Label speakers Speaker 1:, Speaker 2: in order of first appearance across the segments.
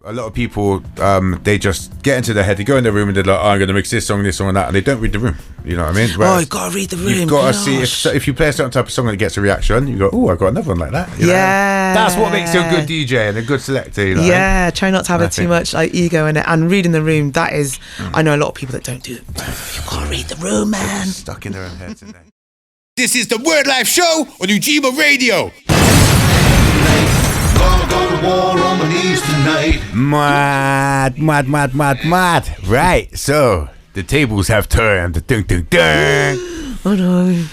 Speaker 1: A lot of people, they just get into their head, they go in their room and they're like, I'm going to mix this song and that, and they don't read the room. You know what I mean?
Speaker 2: Whereas you've got to read the room.
Speaker 1: You've got to see, if you play a certain type of song and it gets a reaction, you go, oh, I got another one like that. You know? That's what makes you a good DJ and a good selector. You know
Speaker 2: try not to have too much ego in it. And reading the room, that is, I know a lot of people that don't do it. You've got to read the room, man.
Speaker 1: Stuck in their own heads. This is the Wordlife show on Ujima Radio.
Speaker 3: Go to war on my knees tonight.
Speaker 1: Mad. Right, so the tables have turned. Dun, dun, dun.
Speaker 2: Oh no.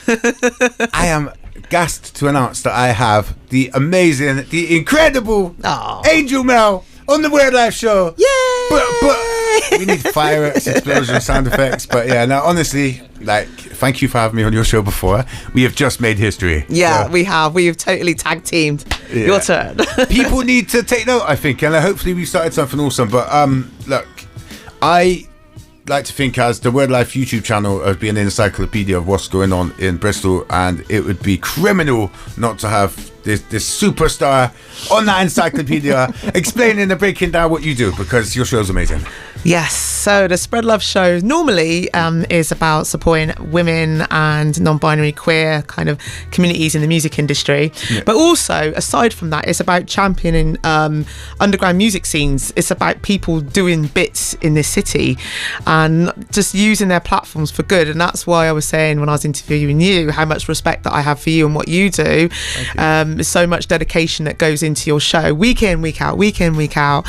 Speaker 1: I am gassed to announce that I have the amazing, the incredible Angel Mel on the Wordlife show.
Speaker 2: Yay!
Speaker 1: But we need fireworks, explosion, sound effects. But yeah, no, honestly, thank you for having me on your show before. We have just made history.
Speaker 2: Yeah, so we have. We have totally tag teamed. Yeah. Your turn.
Speaker 1: People need to take note, I think, and hopefully we've started something awesome. But look, I like to think as the Wordlife YouTube channel as being an encyclopedia of what's going on in Bristol, and it would be criminal not to have this superstar on that encyclopedia explaining and breaking down what you do, because your show's amazing.
Speaker 2: Yes, so the Spread Love show normally is about supporting women and non-binary queer kind of communities in the music industry. Yeah. But also, aside from that, it's about championing underground music scenes. It's about people doing bits in this city and just using their platforms for good. And that's why I was saying when I was interviewing you, how much respect that I have for you and what you do. There's so much dedication that goes into your show, week in, week out.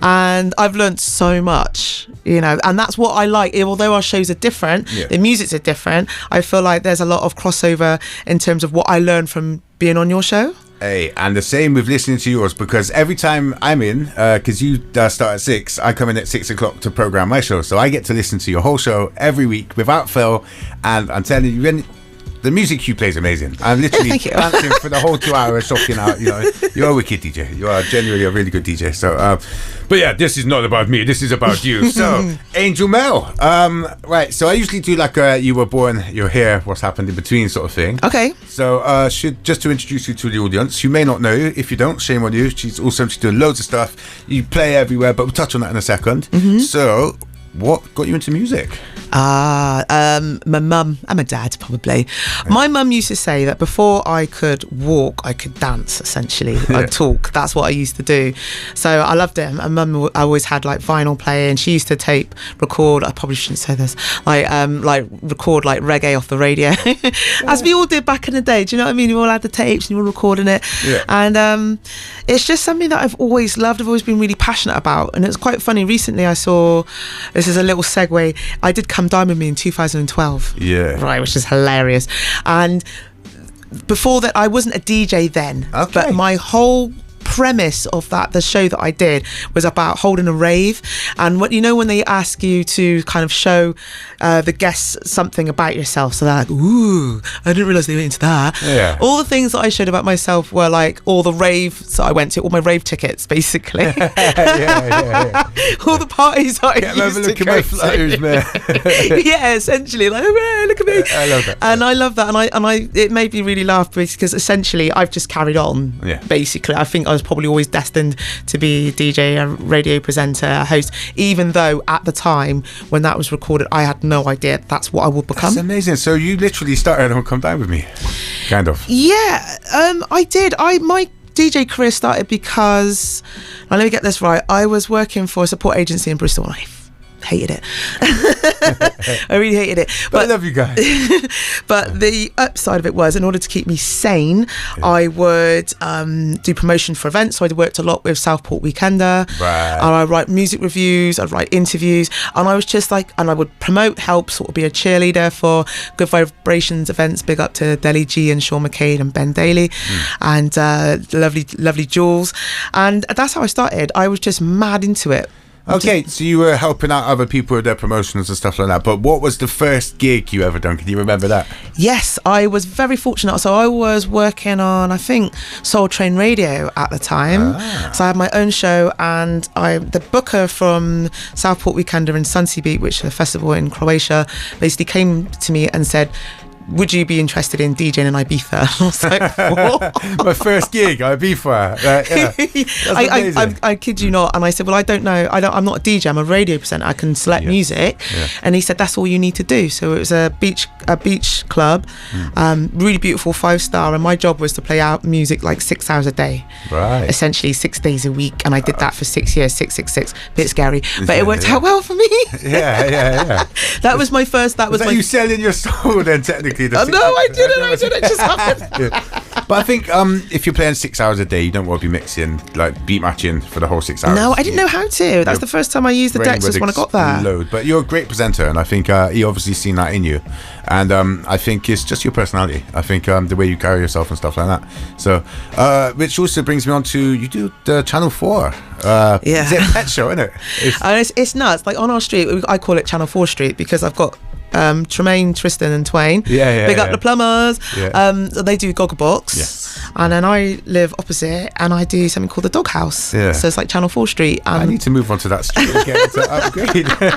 Speaker 2: And I've learned so much, you know, and that's what I like. Although our shows are different, the musics are different, I feel like there's a lot of crossover in terms of what I learned from being on your show.
Speaker 1: Hey, and the same with listening to yours, because every time I'm in, because you start at 6, I come in at 6 o'clock to program my show, so I get to listen to your whole show every week without fail. And I'm telling you, the music you play is amazing. I'm literally dancing for the whole 2 hours, shocking out. You know, you're a wicked DJ. You are genuinely a really good DJ. So, but yeah, this is not about me. This is about you. So, Angel Mel. Right. So I usually do like a "you were born, you're here, what's happened in between" sort of thing.
Speaker 2: Okay.
Speaker 1: So, just to introduce you to the audience, you may not know. If you don't, shame on you. She's doing loads of stuff. You play everywhere, but we'll touch on that in a second. So, what got you into music?
Speaker 2: My mum and my dad, probably. My mum used to say that before I could walk, I could dance, essentially. I'd talk. That's what I used to do. So I loved it. And mum always had like vinyl playing. She used to record, I probably shouldn't say this, record like reggae off the radio. As we all did back in the day. Do you know what I mean? We all had the tapes and you were recording it. Yeah. And it's just something that I've always loved. I've always been really passionate about. And it's quite funny. Recently I saw, this is a little segue, I did Come Dine With Me in 2012.
Speaker 1: Yeah.
Speaker 2: Right, which is hilarious. And before that, I wasn't a DJ then.
Speaker 1: Okay.
Speaker 2: But my whole premise of the show that I did was about holding a rave. And what, you know, when they ask you to kind of show the guests something about yourself, so they're like, ooh, I didn't realise they were into that.
Speaker 1: Yeah.
Speaker 2: All the things that I showed about myself were like all the raves that I went to, all my rave tickets, basically.
Speaker 1: yeah.
Speaker 2: All the parties that I used to go
Speaker 1: at my flows, man.
Speaker 2: Yeah, essentially, like, oh, look at me.
Speaker 1: I love that.
Speaker 2: And I love that, and I it made me really laugh because essentially I've just carried on.
Speaker 1: Yeah.
Speaker 2: Basically, I think I was probably always destined to be a DJ, a radio presenter, a host, even though at the time when that was recorded, I had no idea that's what I would become.
Speaker 1: That's amazing. So you literally started on Come Dine With Me, kind of.
Speaker 2: Yeah, I did. My DJ career started because, now let me get this right, I was working for a support agency in Bristol and I hated it. I really hated it.
Speaker 1: But I love you guys.
Speaker 2: But the upside of it was, in order to keep me sane, I would do promotion for events. So I worked a lot with Southport Weekender.
Speaker 1: Right.
Speaker 2: And I'd write music reviews, I'd write interviews, and I was just like, and I would promote, help sort of be a cheerleader for Good Vibrations events. Big up to Deli G and Sean McCabe and Ben Daly and lovely Jules. And that's how I started. I was just mad into it.
Speaker 1: Okay, so you were helping out other people with their promotions and stuff like that, but what was the first gig you ever done? Can you remember that?
Speaker 2: Yes, I was very fortunate. So I was working on, I think, Soul Train Radio at the time. So I had my own show, and the booker from Southport Weekender in Sunsea Beach, which is a festival in Croatia, basically came to me and said, would you be interested in DJing in Ibiza? And I was like, what?
Speaker 1: My first gig, Ibiza. Yeah.
Speaker 2: I kid you not. And I said, well, I don't know. I'm not a DJ. I'm a radio presenter. I can select music.
Speaker 1: Yeah.
Speaker 2: And he said, that's all you need to do. So it was a beach club, really beautiful 5-star. And my job was to play out music like 6 hours a day.
Speaker 1: Right.
Speaker 2: Essentially 6 days a week. And I did that for 6 years, 666. Bit scary, but it worked out well for me.
Speaker 1: Yeah.
Speaker 2: That was my first.
Speaker 1: Was that you selling your soul then, technically?
Speaker 2: No, I didn't. It just happened.
Speaker 1: Yeah. But I think if you're playing 6 hours a day, you don't want to be mixing, like beat matching for the whole 6 hours.
Speaker 2: No, I didn't know how to. That's the first time I used the decks was when I got that.
Speaker 1: But you're a great presenter, and I think he obviously seen that in you. And I think it's just your personality. I think the way you carry yourself and stuff like that. So, which also brings me on to, you do the Channel 4.
Speaker 2: Yeah.
Speaker 1: It's a pet show, isn't it?
Speaker 2: It's nuts. Like on our street, I call it Channel 4 Street because I've got Tremaine, Tristan and Twain. Big up the plumbers. They do Gogglebox.
Speaker 1: Yes.
Speaker 2: And then I live opposite and I do something called the Doghouse.
Speaker 1: Yeah.
Speaker 2: So it's like Channel 4 Street.
Speaker 1: I need to move on to that street again to upgrade. Yeah,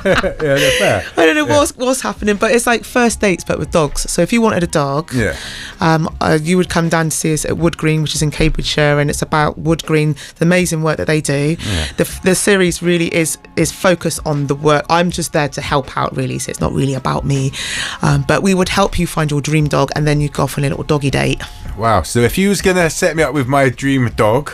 Speaker 1: that's fair.
Speaker 2: I don't know what's happening, but it's like first dates but with dogs. So if you wanted a dog, you would come down to see us at Wood Green, which is in Cambridgeshire, and it's about Wood Green, the amazing work that they do. The series really is focused on the work. I'm just there to help out, really, so it's not really about me, but we would help you find your dream dog, and then you go off on a little doggy date.
Speaker 1: Wow. So if you was gonna set me up with my dream dog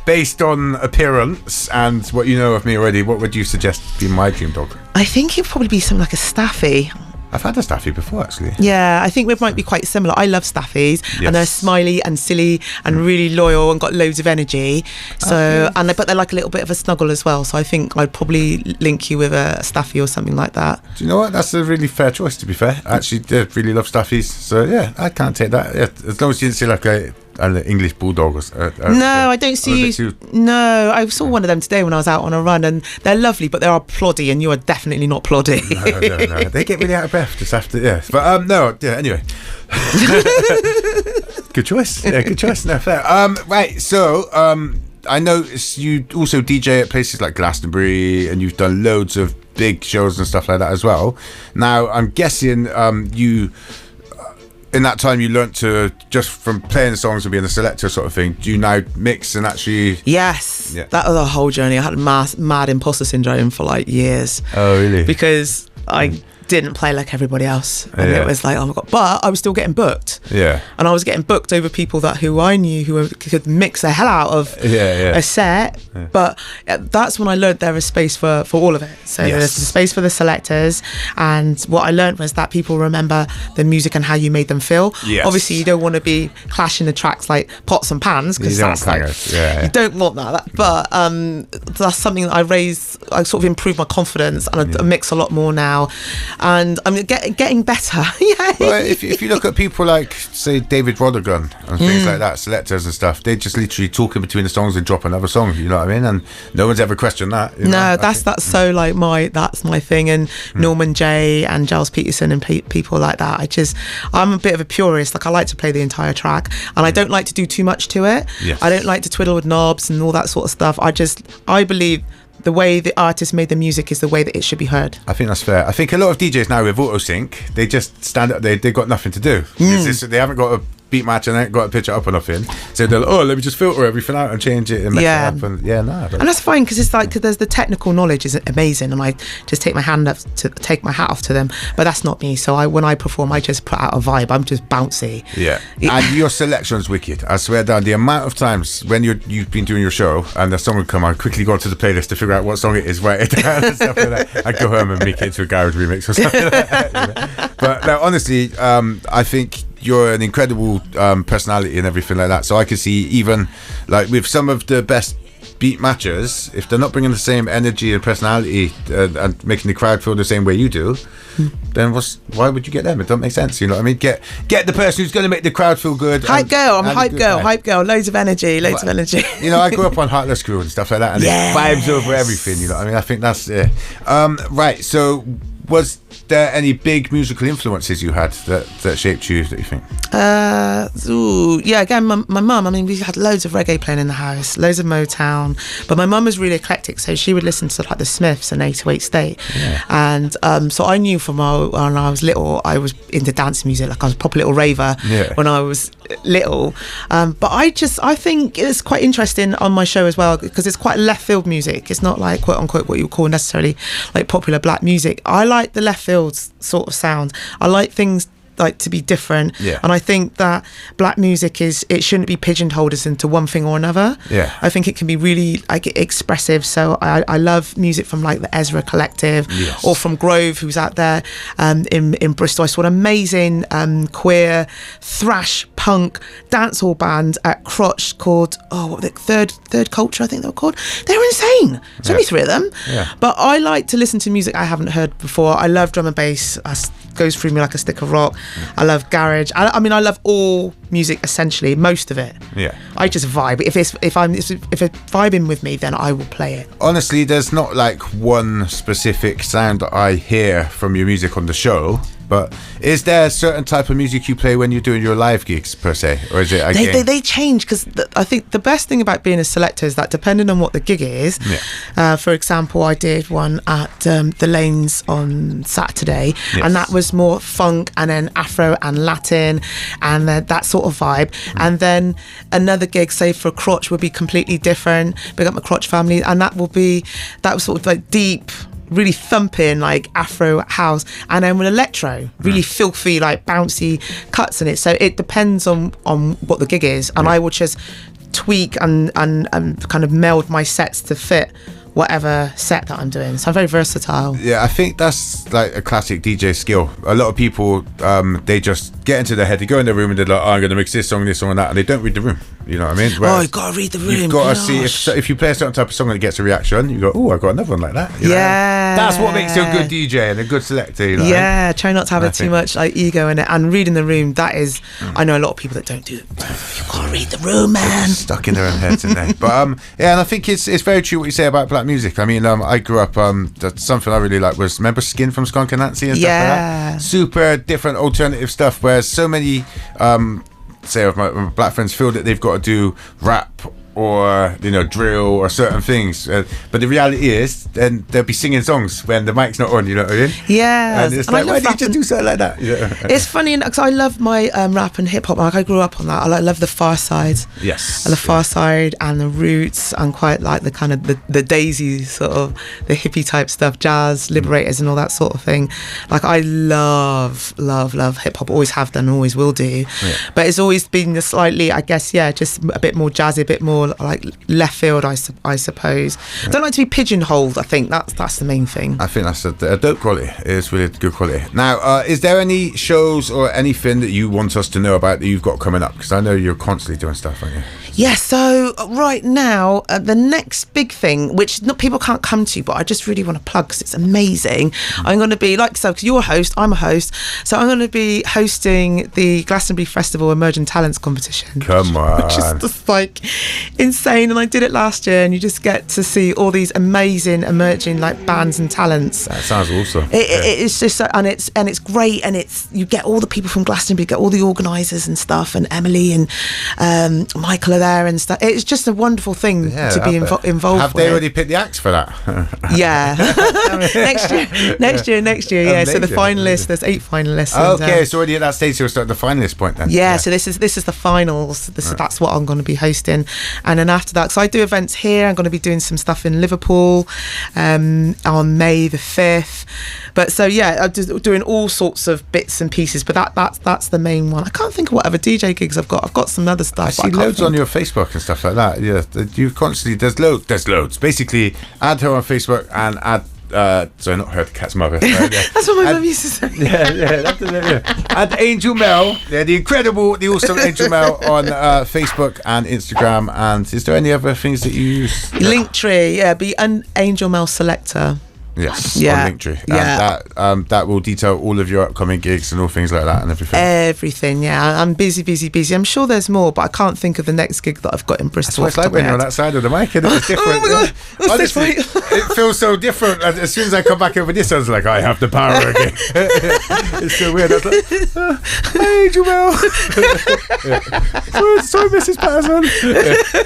Speaker 1: based on appearance and what you know of me already, what would you suggest be my dream dog?
Speaker 2: I think it'd probably be something like a Staffy.
Speaker 1: I've had a Staffy before, actually.
Speaker 2: Yeah, I think we might be quite similar. I love Staffies, and they're smiley and silly and really loyal and got loads of energy. So, but they're like a little bit of a snuggle as well. So I think I'd probably link you with a Staffy or something like that.
Speaker 1: Do you know what? That's a really fair choice, to be fair. I actually did really love Staffies. So yeah, I can't take that. Yeah, as long as you didn't see like an English bulldog.
Speaker 2: I don't see you. No, I saw one of them today when I was out on a run, and they're lovely, but they are ploddy, and you are definitely not ploddy.
Speaker 1: No. They get really out of breath just after, But no, anyway. Good choice. Yeah, good choice. No, fair. Right, so I noticed you also DJ at places like Glastonbury, and you've done loads of big shows and stuff like that as well. Now, I'm guessing you... in that time you learnt to, just from playing songs and being a selector sort of thing, do you now mix and actually...
Speaker 2: Yes, that was a whole journey. I had mad imposter syndrome for like years.
Speaker 1: Oh, really?
Speaker 2: Because I didn't play like everybody else, and it was like, oh my god, but I was still getting booked, and I was getting booked over people who I knew who could mix the hell out of a set, but that's when I learned there is space for all of it. So there's space for the selectors, and what I learned was that people remember the music and how you made them feel. Obviously you don't want to be clashing the tracks like pots and pans, because that's like you don't want that, but that's something that I sort of improved my confidence, and I mix a lot more now, and I'm getting better.
Speaker 1: Well, if you look at people like, say, David Rodigan and things like that, selectors and stuff, they just literally talk in between the songs and drop another song, you know what I mean? And no one's ever questioned that.
Speaker 2: That's so like that's my thing. And Norman J and Giles Peterson and people like that. I'm a bit of a purist. Like, I like to play the entire track, and I don't like to do too much to it. I don't like to twiddle with knobs and all that sort of stuff. I believe the way the artist made the music is the way that it should be heard. I
Speaker 1: think that's fair. I think a lot of DJs now with auto-sync, they just stand up, they've got nothing to do. They haven't got a beat match and they ain't got to pitch it up or nothing. So they're like, let me just filter everything out and change it and mess it up. And and
Speaker 2: that's fine, because it's like, there's the technical knowledge is amazing, and I just take my hat off to them, but that's not me. So when I perform, I just put out a vibe. I'm just bouncy.
Speaker 1: And your selection's wicked. I swear down, the amount of times when you've been doing your show and there's someone come, I quickly go to the playlist to figure out what song it is, write it down and stuff like that. I go home and make it into a garage remix or something like that. But no, honestly, I think you're an incredible personality and everything like that. So I can see, even like with some of the best beat matchers, if they're not bringing the same energy and personality and making the crowd feel the same way you do, then why would you get them? It don't make sense, you know what I mean? Get the person who's going to make the crowd feel good.
Speaker 2: Hype girl, I'm a hype girl. Loads of energy. You
Speaker 1: know, I grew up on Heartless Crew and stuff like that, and it vibes over everything, you know what I mean? I think that's right. So was there any big musical influences you had that shaped you, that you think?
Speaker 2: Yeah, again, my mum, I mean, we had loads of reggae playing in the house, loads of Motown, but my mum was really eclectic, so she would listen to like the Smiths and 808 State.
Speaker 1: Yeah.
Speaker 2: And so I knew from when I was little, I was into dance music, like I was a proper little raver when I was little. But I think it's quite interesting on my show as well, because it's quite left field music. It's not like quote unquote what you would call necessarily like popular black music. I like the left field sort of sound. I like things like to be different, and I think that black music it shouldn't be pigeonholed as into one thing or another. I think it can be really like expressive. So I love music from like the Ezra Collective, or from Grove, who's out there in Bristol. I saw an amazing queer thrash punk dancehall band at Crotch called Third Culture, I think they were called. They were insane. There's only 3 of them, but I like to listen to music I haven't heard before. I love drum and bass. Goes through me like a stick of rock. I love garage. I mean, I love all music essentially, most of it. I just vibe. If it's vibing with me, then I will play it.
Speaker 1: Honestly, there's not like one specific sound that I hear from your music on the show. But is there a certain type of music you play when you're doing your live gigs per se, or is it?
Speaker 2: They change, because I think the best thing about being a selector is that depending on what the gig is. For example, I did one at the Lanes on Saturday, and that was more funk and then Afro and Latin and that sort of vibe. And then another gig, say for Crotch, would be completely different. Big up my Crotch family, and that was sort of like deep, really thumping like Afro house, and then with electro, really filthy like bouncy cuts in it. So it depends on what the gig is, and I will just tweak and kind of meld my sets to fit whatever set that I'm doing. So I'm very versatile.
Speaker 1: I think that's like a classic DJ skill. A lot of people they just get into their head, they go in their room and they're like, I'm going to mix this song and that, and they don't read the room. You know what I mean?
Speaker 2: Whereas you've got to read the room.
Speaker 1: You've got to see if you play a certain type of song and it gets a reaction, you go, oh, I've got another one like that. You know? That's what makes you a good DJ and a good selector. You know?
Speaker 2: Try not to have too much like ego in it, and reading the room. That is, I know a lot of people that don't do it. You've got to read the room, man.
Speaker 1: They're stuck in their own heads, aren't they? But and I think it's very true what you say about black music. I mean, I grew up. That's something I really like was, remember Skin from Skunk and Nancy and stuff like that. Super different alternative stuff. Whereas so many say of my black friends feel that they've got to do rap or drill or certain things, but the reality is then they'll be singing songs when the mic's not on, you know what I mean? And it's like, why did you just do something like that?
Speaker 2: It's funny because I love my rap and hip hop. Like I grew up on that. I love the Far Side, and the Far Side and the Roots, and quite like the kind of the Daisy sort of the hippie type stuff, jazz, Liberators and all that sort of thing. Like I love hip hop, always have done, always will do, but it's always been the slightly, I guess, just a bit more jazzy, a bit more like left field, I suppose. I don't like to be pigeonholed. I think that's the main thing.
Speaker 1: I think that's a dope quality. It's really good quality. Now, is there any shows or anything that you want us to know about that you've got coming up? Because I know you're constantly doing stuff, aren't you?
Speaker 2: So right now, the next big thing, which people can't come to, but I just really want to plug because it's amazing. I'm going to be, because you're a host, I'm a host, so I'm going to be hosting the Glastonbury Festival Emerging Talents Competition.
Speaker 1: Come on.
Speaker 2: Which is just like insane, and I did it last year, and you just get to see all these amazing emerging like bands and talents.
Speaker 1: That sounds awesome.
Speaker 2: It's just, and it's great, and you get all the people from Glastonbury, you get all the organisers and stuff, and Emily and Michael are there and stuff. It's just a wonderful thing to be involved with.
Speaker 1: Have they already picked the acts for that?
Speaker 2: next year. Amazing. So the finalists, there's 8 finalists.
Speaker 1: Okay, it's already at that stage. So we'll start the finalist point then.
Speaker 2: So this is the finals. That's what I'm going to be hosting, and then after that, so I do events here. I'm going to be doing some stuff in Liverpool on May the 5th. But so I'm just doing all sorts of bits and pieces. But that's the main one. I can't think of what other DJ gigs I've got. I've got some other stuff.
Speaker 1: I see loads on your Facebook and stuff like that. You constantly there's loads. Basically, add her on Facebook and add. Sorry, not her, the cat's mother.
Speaker 2: That's what my mum used to say.
Speaker 1: Add Angel Mel, the awesome Angel Mel on Facebook and Instagram. And is there any other things that you use?
Speaker 2: Linktree, be an Angel Mel Selector.
Speaker 1: Yes,
Speaker 2: Yeah.
Speaker 1: on Linktree.
Speaker 2: Yeah.
Speaker 1: That will detail all of your upcoming gigs and all things like that and everything.
Speaker 2: Everything, yeah. I'm busy. I'm sure there's more, but I can't think of the next gig that I've got in Bristol.
Speaker 1: That's what it's like when you're on that side of the mic, and it's different.
Speaker 2: Oh my God, what's this
Speaker 1: Honestly, it feels so different. As soon as I come back over this, I was like, I have the power again. It's so weird. I was like, hey, Jamel. Sorry, Mrs. Patterson.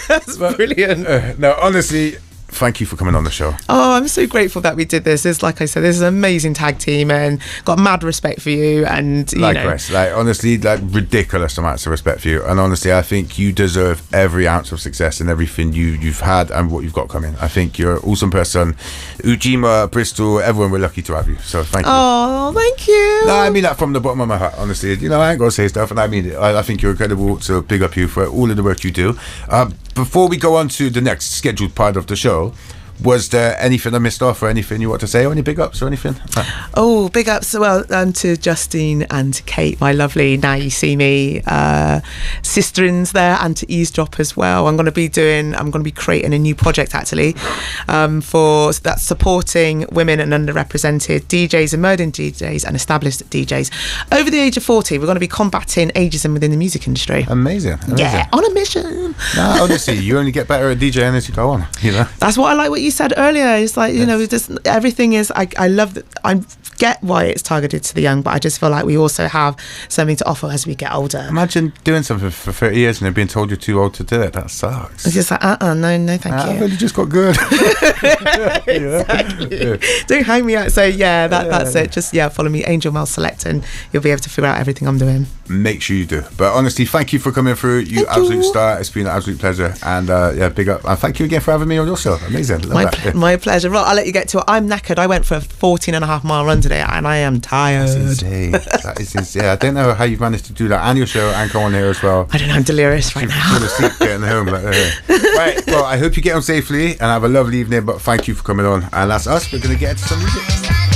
Speaker 2: That's brilliant.
Speaker 1: No, honestly, thank you for coming on the show.
Speaker 2: Oh, I'm so grateful that we did this. It's like I said, this is an amazing tag team, and got mad respect for you. And you
Speaker 1: Likewise, honestly, ridiculous amounts of respect for you. And honestly, I think you deserve every ounce of success in everything you've had and what you've got coming. I think you're an awesome person. Ujima, Bristol, everyone, we're lucky to have you. So thank you.
Speaker 2: Oh, thank you.
Speaker 1: No, I mean that from the bottom of my heart, honestly. I ain't gonna say stuff, and I mean it. I think you're incredible, so big up you for all of the work you do. Before we go on to the next scheduled part of the show, was there anything I missed off or anything you want to say, or any big ups or anything?
Speaker 2: Oh, big ups to Justine and to Kate, my lovely Now You See Me sisterins there, and to Eavesdrop as well. I'm going to be creating a new project actually for that's supporting women and underrepresented DJs, emerging DJs and established DJs over the age of 40. We're going to be combating ageism within the music industry.
Speaker 1: Amazing.
Speaker 2: Yeah, on a mission.
Speaker 1: No, honestly, you only get better at DJing as you go on.
Speaker 2: That's what I like. What you said earlier, it's like, just everything is, I love that. I get why it's targeted to the young, but I just feel like we also have something to offer as we get older.
Speaker 1: Imagine doing something for 30 years and then being told you're too old to do it. That sucks.
Speaker 2: It's just like, no, thank you.
Speaker 1: I've only just got good.
Speaker 2: Exactly. Yeah. Don't hang me out. So that's it. Just follow me, Angel Mel Select, and you'll be able to figure out everything I'm doing.
Speaker 1: Make sure you do. But honestly, thank you for coming through. You absolute star. It's been an absolute pleasure, and big up. And thank you again for having me on your show. Amazing.
Speaker 2: My pleasure. Right, I'll let you get to it. I'm knackered. I went for a 14.5-mile run today, and I am tired.
Speaker 1: That's insane. That is insane. I don't know how you've managed to do that, and your show, and come on here as well.
Speaker 2: I don't know. I'm delirious right now.
Speaker 1: Fall asleep getting home. Right. Well, I hope you get home safely and have a lovely evening. But thank you for coming on. And that's us. We're going to get into some music.